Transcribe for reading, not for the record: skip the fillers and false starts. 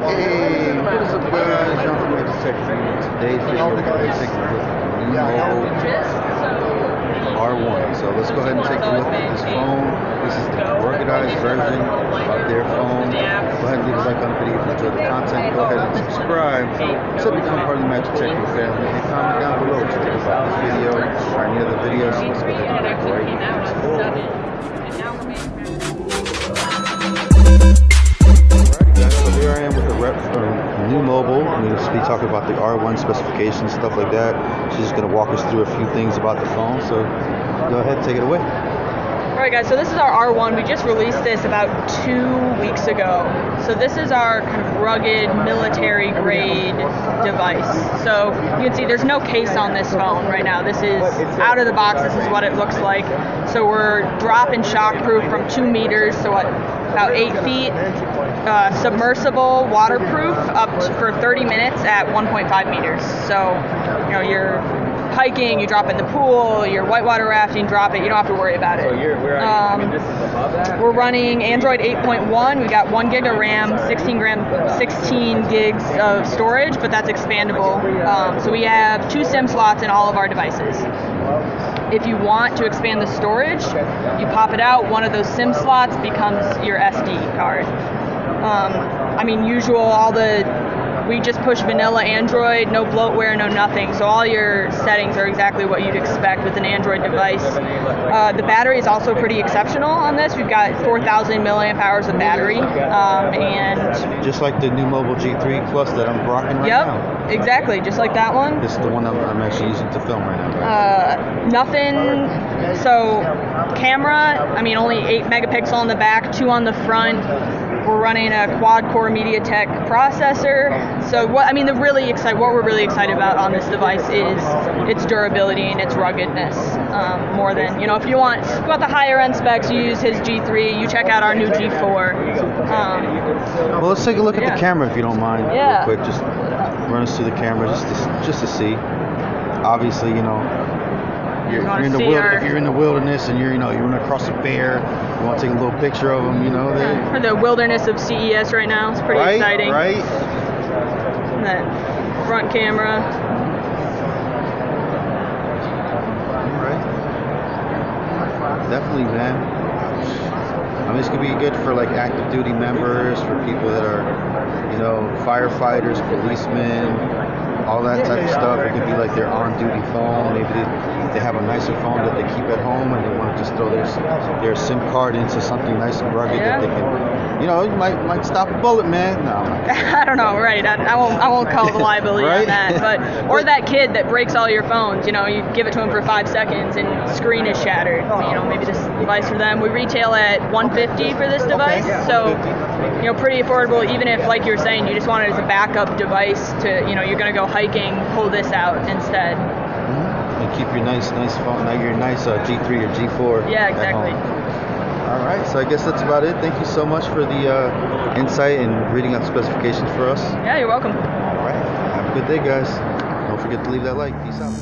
Hey, what is up guys? John from Magic Tech. Today's video we're going to take a look at the new R1. So let's go ahead and take a look at this phone. This is the ruggedized version of their phone. Go ahead and leave a like on the video if you enjoyed the content. Go ahead and subscribe to become part of the Magic Tech family. And comment down below what you think about this video or any other videos. So let's go ahead and get right into it. Here I am with the rep from New Mobile. I'm going to be talking about the R1 specifications, stuff like that. She's just going to walk us through a few things about the phone. So go ahead, take it away. Alright guys, so this is our R1. We just released this about 2 weeks ago. So this is our kind of rugged military grade device. So you can see there's no case on this phone right now. This is out of the box. This is what it looks like. So we're drop and shock proof from 2 meters, so what, about 8 feet. Submersible, waterproof, up for 30 minutes at 1.5 meters. So, you know, you're hiking, you drop in the pool, you're whitewater rafting, drop it, you don't have to worry about it. We're running Android 8.1. We got 1 gig of RAM, 16 gigs of storage, but that's expandable. So we have 2 SIM slots in all of our devices. If you want to expand the storage, you pop it out, one of those SIM slots becomes your SD card. I mean, we just push vanilla Android, no bloatware, no nothing. So all your settings are exactly what you'd expect with an Android device. The battery is also pretty exceptional on this. We've got 4,000 milliamp hours of battery, and just like the New Mobile G3 Plus that I'm rocking right now. Yep, exactly, just like that one. This is the one I'm actually using to film right now. Right? Nothing. So camera, I mean, only 8 megapixel on the back, 2 on the front. We're running a quad-core MediaTek processor. So what we're really excited about on this device is its durability and its ruggedness. More than, you know, if you want the higher end specs, you use his G3. You check out our new G4. Well, let's take a look at the camera if you don't mind. Yeah. Real quick, just run us through the camera just to see. Obviously, you know. If you're in the wilderness and you run across a bear, you want to take a little picture of them, you know. For the wilderness of CES right now, it's pretty exciting. Right. And that front camera. Right. Definitely, man. I mean, this could be good for like active duty members, for people that are, you know, firefighters, policemen, all that type of stuff. It could be like their on-duty phone. Maybe they have a nicer phone that they keep at home and they want to just throw their SIM card into something nice and rugged that they can, you know, it might stop a bullet, man. No. I don't know, right? I won't call the liability right? on that, but or that kid that breaks all your phones. You know, you give it to him for 5 seconds and screen is shattered. You know, maybe this device for them. We retail at $150 for this device, so you know, pretty affordable. Even if, like you're saying, you just want it as a backup device to, you know, you're gonna go hiking, pull this out instead. And keep your nice phone, like your nice G3 or G4. Yeah, exactly. All right, so I guess that's about it. Thank you so much for the insight and reading out the specifications for us. Yeah, you're welcome. All right, have a good day, guys. Don't forget to leave that like. Peace out.